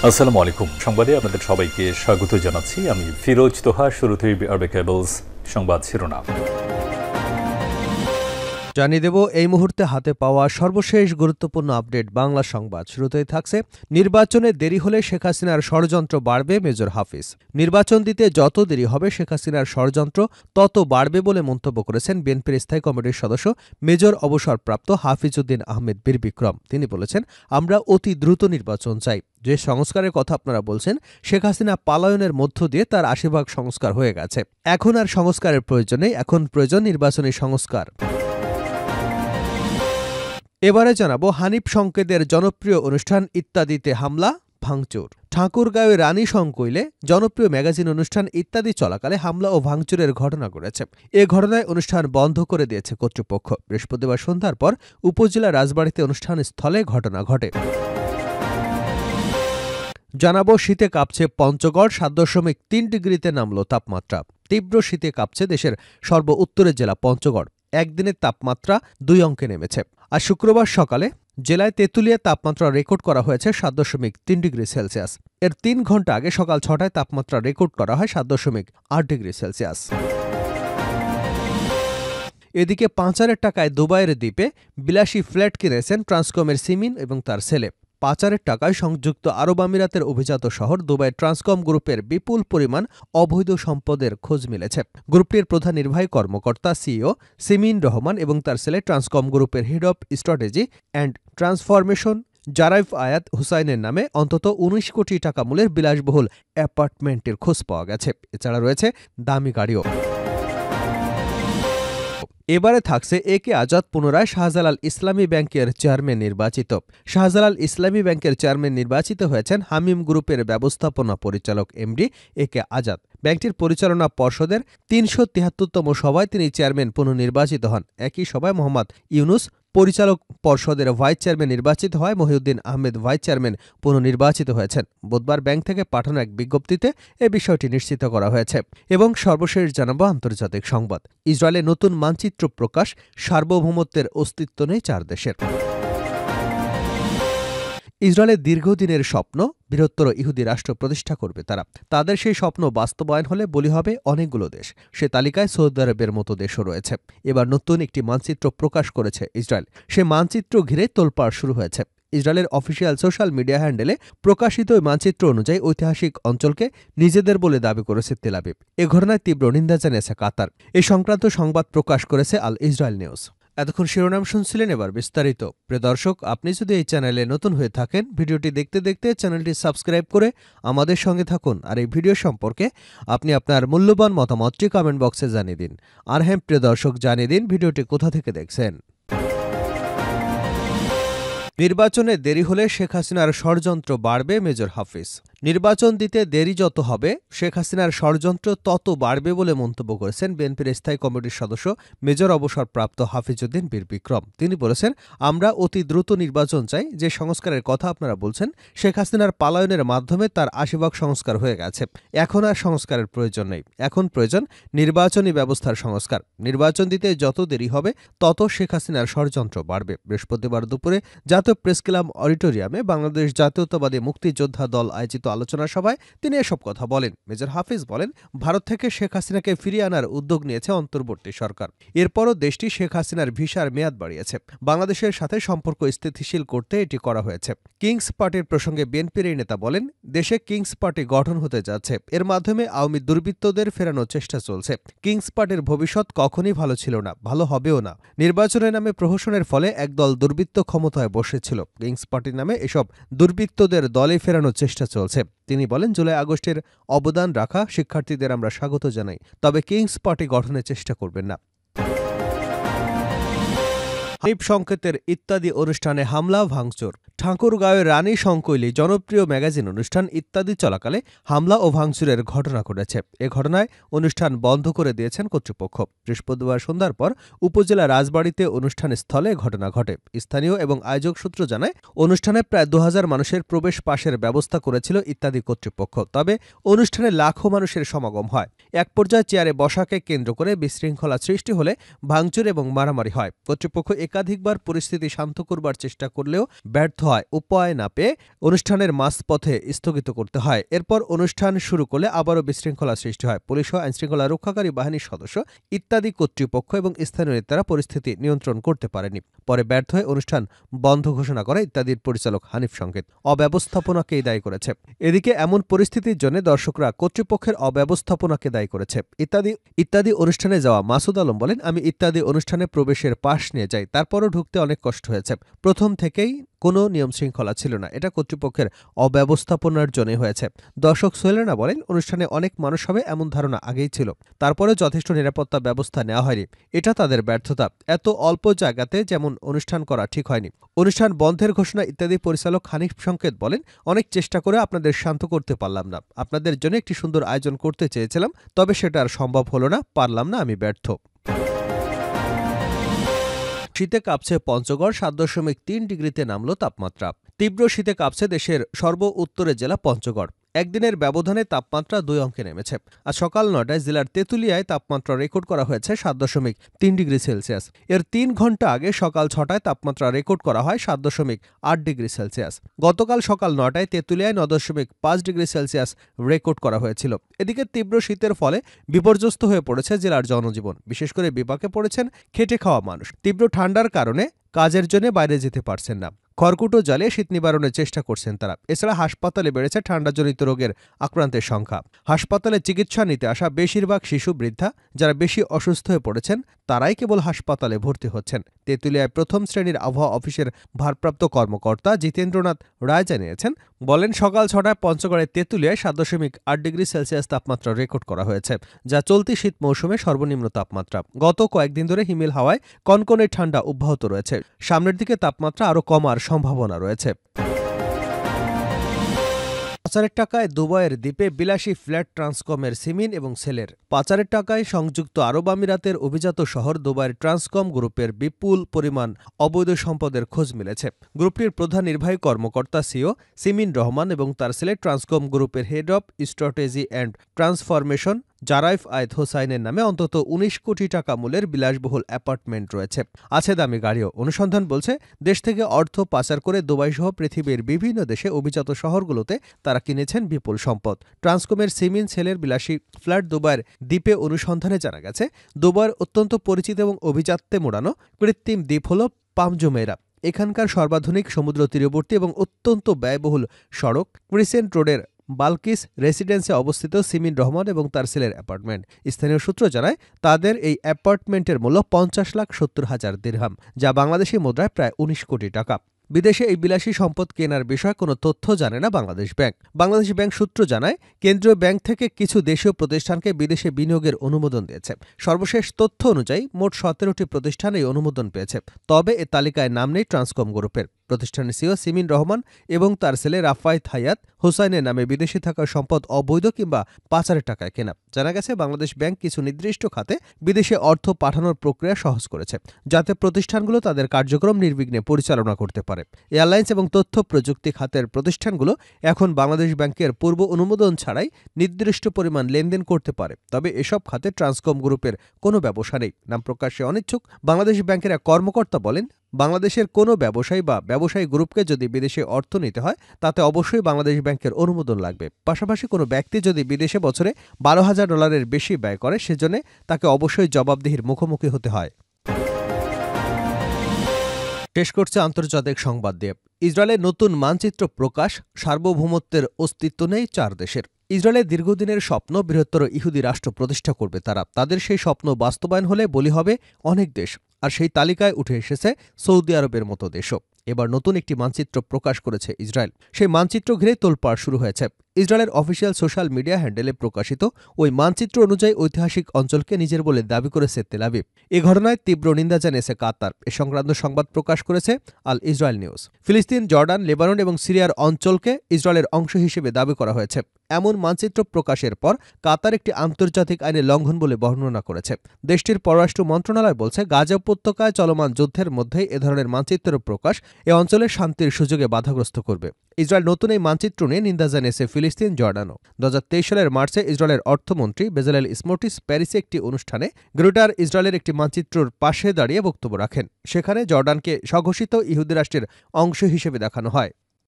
আসসালামু আলাইকুম। সংবাদে আপনাদের সবাইকে স্বাগত জানাচ্ছি। আমি ফিরোজ তোহা। শুরুতেই আরবে কেবলস সংবাদ শিরোনাম জানিয়ে দেব এই মুহূর্তে হাতে পাওয়া সর্বশেষ গুরুত্বপূর্ণ আপডেট বাংলা সংবাদ। শুরুতেই থাকছে নির্বাচনে দেরি হলে শেখ হাসিনার ষড়যন্ত্র বাড়বে, মেজর হাফিজ। নির্বাচন দিতে যত দেরি হবে শেখ হাসিনার ষড়যন্ত্র তত বাড়বে বলে মন্তব্য করেছেন বিএনপির স্থায়ী কমিটির সদস্য মেজর অবসরপ্রাপ্ত হাফিজউদ্দিন আহমেদ বীর বিক্রম। তিনি বলেছেন, আমরা অতি দ্রুত নির্বাচন চাই। যে সংস্কারের কথা আপনারা বলছেন, শেখ হাসিনা পালায়নের মধ্য দিয়ে তার ৮০% সংস্কার হয়ে গেছে। এখন আর সংস্কারের প্রয়োজন নেই, এখন প্রয়োজন নির্বাচনী সংস্কার। এবারে জানাবো হানিফ সংকেতের জনপ্রিয় অনুষ্ঠান ইত্যাদিতে হামলা ভাঙচুর। ঠাকুরগাঁওয়ে রানী সংকৈলে জনপ্রিয় ম্যাগাজিন অনুষ্ঠান ইত্যাদি চলাকালে হামলা ও ভাঙচুরের ঘটনা ঘটেছে। এ ঘটনায় অনুষ্ঠান বন্ধ করে দিয়েছে কর্তৃপক্ষ। বৃহস্পতিবার সন্ধ্যার পর উপজেলা রাজবাড়ীতে অনুষ্ঠান স্থলে ঘটনা ঘটে। জানাবো শীতে কাঁপছে পঞ্চগড়, ৭.৩ ডিগ্রিতে নামল তাপমাত্রা। তীব্র শীতে কাঁপছে দেশের সর্ব উত্তরের জেলা পঞ্চগড়। একদিনের তাপমাত্রা ২ অঙ্কে নেমেছে। আর শুক্রবার সকালে জেলায় তেঁতুলিয়া তাপমাত্রা রেকর্ড করা হয়েছে ৭.৩ ডিগ্রি সেলসিয়াস। এর ৩ ঘণ্টা আগে সকাল ৬টায় তাপমাত্রা রেকর্ড করা হয় ৭.৮ ডিগ্রি সেলসিয়াস। এদিকে পাচারের টাকায় দুবাইয়ের দ্বীপে বিলাসী ফ্ল্যাট কিনেছেন ট্রান্সকমের সিমিন এবং তার ছেলে। পাচারের টাকায় সংযুক্ত আরব আমিরাতের অভিজাত শহর দুবাই ট্রান্সকম গ্রুপের বিপুল পরিমাণ অবৈধ সম্পদের খোঁজ মিলেছে। গ্রুপটির প্রধান নির্বাহী কর্মকর্তা সিইও সিমিন রহমান এবং তার ছেলে ট্রান্সকম গ্রুপের head of strategy and transformation Zaraif Ayat হুসাইনের নামে অন্তত ১৯ কোটি টাকা মূল্যের বিলাসবহুল অ্যাপার্টমেন্টের খোঁজ পাওয়া গেছে। এছাড়া রয়েছে দামি গাড়িও। এবারে থাকছে একে আজাদ পুনরায় শাহজালাল ইসলামী ব্যাংকের চেয়ারম্যান নির্বাচিত। শাহজালাল ইসলামী ব্যাংকের চেয়ারম্যান নির্বাচিত হয়েছেন হামিম গ্রুপের ব্যবস্থাপনা পরিচালক এমডি একে আজাদ। ব্যাংকটির পরিচালনা পর্ষদের ৩৭৩তম সভায় তিনি চেয়ারম্যান পুনর্নির্বাচিত হন। একই সভায় মোহাম্মদ ইউনুস পরিচালক পর্ষদের ভাইস চেয়ারম্যান নির্বাচিত হয়। মহিউদ্দিন আহমেদ ভাইস চেয়ারম্যান পুনর্নির্বাচিত হয়েছেন। বুধবার ব্যাংক থেকে পাঠানো এক বিজ্ঞপ্তিতে এ বিষয়টি নিশ্চিত করা হয়েছে। এবং সর্বশেষ জানাবো আন্তর্জাতিক সংবাদ। ইসরায়েলে নতুন মানচিত্র প্রকাশ, সার্বভৌমত্বের অস্তিত্ব নেই ৪ দেশের। ইসরায়েলের দীর্ঘদিনের স্বপ্ন বৃহত্তর ইহুদি রাষ্ট্র প্রতিষ্ঠা করবে তারা। তাদের সেই স্বপ্ন বাস্তবায়ন হলে বলি হবে অনেকগুলো দেশ। সে তালিকায় সৌদি আরবের মতো দেশও রয়েছে। এবার নতুন একটি মানচিত্র প্রকাশ করেছে ইসরায়েল। সে মানচিত্র ঘিরে তোলপাড় শুরু হয়েছে। ইসরায়েলের অফিসিয়াল সোশ্যাল মিডিয়া হ্যান্ডেলে প্রকাশিত ওই মানচিত্র অনুযায়ী ঐতিহাসিক অঞ্চলকে নিজেদের বলে দাবি করেছে তেল আবিব। এ ঘটনায় তীব্র নিন্দা জানিয়েছে কাতার। এ সংক্রান্ত সংবাদ প্রকাশ করেছে আল ইসরায়েল নিউজ। এতক্ষণ শিরোনাম শুনছিলেন, এবার বিস্তারিত। প্রিয় দর্শক, আপনি যদি এই চ্যানেলে নতুন হয়ে থাকেন, ভিডিওটি দেখতে দেখতে চ্যানেলটি সাবস্ক্রাইব করে আমাদের সঙ্গে থাকুন। আর এই ভিডিও সম্পর্কে আপনি আপনার মূল্যবান মতামতটি কমেন্ট বক্সে জানিয়ে দিন। আর হ্যাঁ প্রিয় দর্শক, জানিয়ে দিন ভিডিওটি কোথা থেকে দেখছেন। নির্বাচনে দেরি হলে শেখ হাসিনার ষড়যন্ত্র বাড়বে, মেজর হাফিজ। নির্বাচন দিতে দেরি যত হবে শেখ হাসিনার ষড়যন্ত্র তত বাড়বে বলে মন্তব্য করেছেন বিএনপির স্থায়ী কমিটির সদস্য মেজর অবসরপ্রাপ্ত হাফিজউদ্দিন বীর বিক্রম। তিনি বলেছেন, আমরা অতি দ্রুত নির্বাচন চাই। যে সংস্কারের কথা আপনারা বলছেন, শেখ হাসিনার পালায়নের মাধ্যমে তার ৮০% সংস্কার হয়ে গেছে। এখন আর সংস্কারের প্রয়োজন নেই, এখন প্রয়োজন নির্বাচনী ব্যবস্থার সংস্কার। নির্বাচন দিতে যত দেরি হবে তত শেখ হাসিনার ষড়যন্ত্র বাড়বে। বৃহস্পতিবার দুপুরে জাতীয় প্রেস ক্লাব অডিটোরিয়ামে বাংলাদেশ জাতীয়তাবাদী মুক্তিযোদ্ধা দল আয়োজিত আলোচনা সভায় তিনি এসব কথা বলেন। মেজর হাফিজ বলেন, ভারত থেকে শেখ হাসিনাকে ফিরিয়ে আনার উদ্যোগ নিয়েছে অন্তর্বর্তী সরকার। এরপরও দেশটি শেখ হাসিনার ভিসার মেয়াদ বাড়িয়েছে। বাংলাদেশের সাথে সম্পর্ক স্থিতিশীল করতে এটি করা হয়েছে। কিংস পার্টির প্রসঙ্গে বিএনপির এই নেতা বলেন, দেশে কিংস পার্টি গঠন হতে যাচ্ছে। এর মাধ্যমে আওয়ামী দুর্বৃত্তদের ফেরানোর চেষ্টা চলছে। কিংস পার্টির ভবিষ্যৎ কখনই ভালো ছিল না, ভালো হবেও না। নির্বাচনের নামে প্রহসনের ফলে একদল দুর্বৃত্ত ক্ষমতায় বসেছিল। কিংস পার্টির নামে এসব দুর্বৃত্তদের দলে ফেরানোর চেষ্টা চলছে। তিনি বলেন, জুলাই আগস্টের অবদান রাখা শিক্ষার্থীদের আমরা স্বাগত জানাই, তবে কিংস পার্টি গঠনের চেষ্টা করবেন না। হানিফ সংকেতের ইত্যাদি অনুষ্ঠানে হামলা ভাঙচুর। ঠাকুরগাঁওয়ের রানী সংকৈলি জনপ্রিয় ম্যাগাজিন অনুষ্ঠান ইত্যাদি চলাকালে হামলা ও ভাঙচুরের ঘটনা ঘটেছে। এ ঘটনায় অনুষ্ঠান বন্ধ করে দিয়েছেন কর্তৃপক্ষ। বৃহস্পতিবার সন্ধ্যার পর উপজেলা রাজবাড়ীতে অনুষ্ঠান স্থলে ঘটনা ঘটে। স্থানীয় এবং আয়োজক সূত্র জানায়, অনুষ্ঠানে প্রায় ২০০০ মানুষের প্রবেশ পাসের ব্যবস্থা করেছিল ইত্যাদি কর্তৃপক্ষ। তবে অনুষ্ঠানে লাখো মানুষের সমাগম হয়। এক পর্যায়ে চেয়ারে বসাকে কেন্দ্র করে বিশৃঙ্খলা সৃষ্টি হলে ভাঙচুর এবং মারামারি হয়। কর্তৃপক্ষ এ একাধিকবার পরিস্থিতি শান্ত করবার চেষ্টা করলেও ব্যর্থ হয়। উপায় না পেয়ে অনুষ্ঠানের মাঝপথে স্থগিত করতে হয়। এরপর অনুষ্ঠান শুরু করলে আবারও বিশৃঙ্খলা সৃষ্টি হয়। পুলিশ ও আইনশৃঙ্খলা রক্ষাকারী বাহিনীর সদস্য ইত্যাদি কর্তৃপক্ষ এবং স্থানীয় নেতারা পরিস্থিতি নিয়ন্ত্রণ করতে পারেনি। পরে ব্যর্থ হয়ে অনুষ্ঠান বন্ধ ঘোষণা করে ইত্যাদির পরিচালক হানিফ সংকেত অব্যবস্থাপনাকেই দায়ী করেছে। এদিকে এমন পরিস্থিতির জন্য দর্শকরা কর্তৃপক্ষের অব্যবস্থাপনাকে দায়ী করেছে। ইত্যাদি অনুষ্ঠানে যাওয়া মাসুদ আলম বলেন, আমি ইত্যাদি অনুষ্ঠানে প্রবেশের পাশ নিয়ে যাই, তারপরও ঢুকতে অনেক কষ্ট হয়েছে। প্রথম থেকেই কোনো নিয়ম শৃঙ্খলা ছিল না, এটা কর্তৃপক্ষের অব্যবস্থাপনার জন্যই হয়েছে। দর্শক সোহেলেনা বলেন, অনুষ্ঠানে অনেক মানুষ হবে এমন ধারণা আগেই ছিল, তারপরেও যথেষ্ট নিরাপত্তা ব্যবস্থা নেওয়া হয়নি, এটা তাদের ব্যর্থতা। এত অল্প জায়গাতে যেমন অনুষ্ঠান করা ঠিক হয়নি। অনুষ্ঠান বন্ধের ঘোষণা ইত্যাদি পরিচালক হানিফ সংকেত বলেন, অনেক চেষ্টা করে আপনাদের শান্ত করতে পারলাম না, আপনাদের জন্য একটি সুন্দর আয়োজন করতে চেয়েছিলাম, তবে সেটা আর সম্ভব হলো না, পারলাম না, আমি ব্যর্থ। শীতে কাঁপছে পঞ্চগড়, 7.3 ডিগ্রিতে নামল তাপমাত্রা। তীব্র শীতে কাঁপছে দেশের সর্ব উত্তরের জেলা পঞ্চগড়। একদিনের ব্যবধানে তাপমাত্রা 2 অঙ্কে নেমেছে। আজ সকাল 9টায় জেলার তেঁতুলিয়ায় তাপমাত্রা রেকর্ড করা হয়েছে 7.3 ডিগ্রি সেলসিয়াস। এর 3 ঘন্টা আগে সকাল 6টায় তাপমাত্রা রেকর্ড করা হয় 7.8 ডিগ্রি সেলসিয়াস। গতকাল সকাল 9টায় তেঁতুলিয়ায় 9.5 ডিগ্রি সেলসিয়াস রেকর্ড করা হয়েছিল। এদিকে তীব্র শীতের ফলে বিপর্যস্ত হয়ে পড়েছে জেলার জনজীবন, বিশেষ করে বিপাকে পড়েছেন খেটে খাওয়া মানুষ। তীব্র ঠান্ডার কারণে কাজের জন্য বাইরে যেতে পারছেন না, খড়কুটো জ্বালিয়ে শীত নিবারণের চেষ্টা করছেন তারা। এছাড়া হাসপাতালে বেড়েছে ঠান্ডাজনিত রোগের আক্রান্তের সংখ্যা। হাসপাতালে চিকিৎসা নিতে আসা বেশিরভাগ শিশু, বৃদ্ধা যারা বেশি অসুস্থ হয়ে পড়েছেন তারাই কেবল হাসপাতালে ভর্তি হচ্ছেন। তেঁতুলিয়ায় প্রথম শ্রেণীর আবহাওয়া অফিসের ভারপ্রাপ্ত কর্মকর্তা জিতেন্দ্রনাথ রায় জানিয়েছেন, বলেন, সকাল 6টায় পঞ্চগড়ের তেঁতুলিয়ায় 7.8 ডিগ্রি সেলসিয়াস তাপমাত্রা রেকর্ড করা হয়েছে, যা চলতি শীত মৌসুমে সর্বনিম্ন তাপমাত্রা। গত কয়েকদিন ধরে হিমেল হাওয়ায় কনকনে ঠান্ডা অব্যাহত রয়েছে। সামনের দিকে তাপমাত্রা আরও কমার সম্ভাবনা রয়েছে। পাচারের টাকায় দুবাইয়ের দ্বীপে বিলাসী ফ্ল্যাট ট্রান্সকমের সিমিন এবং সেলের। পাচারের টাকায় সংযুক্ত আরব আমিরাতের অভিজাত শহর দুবাইয়ের ট্রান্সকম গ্রুপের বিপুল পরিমাণ অবৈধ সম্পদের খোঁজ মিলেছে। গ্রুপটির প্রধান নির্বাহী কর্মকর্তা সিও সিমিন রহমান এবং তার ছেলে ট্রান্সকম গ্রুপের head of strategy and transformation Zaraif Ayed হোসাইনের নামে অন্তত 19 কোটি টাকা মূল্যের বিলাসবহুল অ্যাপার্টমেন্ট রয়েছে, আছে দামি গাড়িও। অনুসন্ধান বলছে, দেশ থেকে অর্থ পাচার করে দুবাইসহ পৃথিবীর বিভিন্ন দেশে অভিজাত শহরগুলোতে তারা কিনেছেন বিপুল সম্পদ। ট্রান্সকমের সিমিন সেলের বিলাসী ফ্ল্যাট দুবাইয়ের দ্বীপে অনুসন্ধানে জানা গেছে, দুবাইয়ের অত্যন্ত পরিচিত এবং অভিজাত্যে মোড়ানো কৃত্রিম দ্বীপ হল পাম জুমেইরা। এখানকার সর্বাধুনিক সমুদ্র তীরবর্তী এবং অত্যন্ত ব্যয়বহুল সড়ক ক্রিসেন্ট রোডের বালকিস রেসিডেন্সে অবস্থিত সিমিন রহমান এবং তার ছেলের অ্যাপার্টমেন্ট। স্থানীয় সূত্র জানায়, তাদের এই অ্যাপার্টমেন্টের মূল্য 50,70,000 দিরহাম, যা বাংলাদেশি মুদ্রায় প্রায় 19 কোটি টাকা। বিদেশে এই বিলাসী সম্পদ কেনার বিষয়ে কোনো তথ্য জানে না বাংলাদেশ ব্যাংক। বাংলাদেশ ব্যাংক সূত্র জানায়, কেন্দ্রীয় ব্যাংক থেকে কিছু দেশীয় প্রতিষ্ঠানকে বিদেশে বিনিয়োগের অনুমোদন দিয়েছে। সর্বশেষ তথ্য অনুযায়ী মোট 17টি প্রতিষ্ঠান এই অনুমোদন পেয়েছে। তবে এ তালিকায় নাম নেই ট্রান্সকম গ্রুপের। প্রতিষ্ঠানের সিও সিমিন রহমান এবং তার ছেলে রাফায়েত হায়াত হোসাইনের নামে বিদেশে থাকা সম্পদ অবৈধ কিংবা পাচারের টাকায় কেনা। জানা গেছে, বাংলাদেশ ব্যাংক কিছু নির্দিষ্ট খাতে বিদেশে অর্থ পাঠানোর প্রক্রিয়া সহজ করেছে, যাতে প্রতিষ্ঠানগুলো তাদের কার্যক্রম নির্বিঘ্নে পরিচালনা করতে পারে। এয়ারলাইন্স এবং তথ্য প্রযুক্তি খাতের প্রতিষ্ঠানগুলো এখন বাংলাদেশ ব্যাংকের পূর্ব অনুমোদন ছাড়াই নির্দিষ্ট পরিমাণ লেনদেন করতে পারে। তবে এসব খাতে ট্রান্সকম গ্রুপের কোনো ব্যবসা নেই। নাম প্রকাশে অনিচ্ছুক বাংলাদেশ ব্যাংকের এক কর্মকর্তা বলেন, বাংলাদেশের কোনো ব্যবসায়ী বা ব্যবসায়ী গ্রুপকে যদি বিদেশে অর্থ নিতে হয় তাতে অবশ্যই বাংলাদেশ ব্যাংকের অনুমোদন লাগবে। পাশাপাশি কোনো ব্যক্তি যদি বিদেশে বছরে $12,000 বেশি ব্যয় করে, সেজন্য তাকে অবশ্যই জবাবদিহির মুখোমুখি হতে হয়। শেষ করছে আন্তর্জাতিক সংবাদ দিয়ে। ইসরায়েলের নতুন মানচিত্র প্রকাশ, সার্বভৌমত্বের অস্তিত্ব নেই 4 দেশের। ইসরায়েলের দীর্ঘদিনের স্বপ্ন বৃহত্তর ইহুদি রাষ্ট্র প্রতিষ্ঠা করবে তারা। তাদের সেই স্বপ্ন বাস্তবায়ন হলে বলি হবে অনেক দেশ, আর সেই তালিকায় উঠে এসেছে সৌদি আরবের মতো দেশও। এবার নতুন একটি মানচিত্র প্রকাশ করেছে ইসরায়েল। সেই মানচিত্র ঘিরে তোলপাড় শুরু হয়েছে। ইসরায়েলের অফিসিয়াল সোশ্যাল মিডিয়া হ্যান্ডেলে প্রকাশিত ওই মানচিত্র অনুযায়ী ঐতিহাসিক অঞ্চলকে নিজের বলে দাবি করেছে তেল আবিব। এ ঘটনায় তীব্র নিন্দা জানিয়েছে কাতার। এ সংক্রান্ত সংবাদ প্রকাশ করেছে আল ইসরায়েল নিউজ। ফিলিস্তিন, জর্ডান, লেবানন এবং সিরিয়ার অঞ্চলকে ইসরায়েলের অংশ হিসেবে দাবি করা হয়েছে। এমন মানচিত্র প্রকাশের পর কাতার একটি আন্তর্জাতিক আইনের লঙ্ঘন বলে বর্ণনা করেছে। দেশটির পররাষ্ট্র মন্ত্রণালয় বলছে, গাজা উপত্যকায় চলমান যুদ্ধের মধ্যেই এ ধরনের মানচিত্র প্রকাশ এ অঞ্চলের শান্তির সুযোগে বাধাগ্রস্ত করবে। ইসরায়েল নতুন এই মানচিত্র নিয়ে নিন্দা জানিয়েছে ফিলিস্তিন, জর্ডানও। 2023 সালের মার্চে ইসরায়েলের অর্থমন্ত্রী বেজালেল স্মোট্রিচ প্যারিসে একটি অনুষ্ঠানে গ্রেটার ইসরায়েলের একটি মানচিত্রর পাশে দাঁড়িয়ে বক্তব্য রাখেন। সেখানে জর্ডানকে স্বঘোষিত ইহুদি রাষ্ট্রের অংশ হিসেবে দেখানো হয়।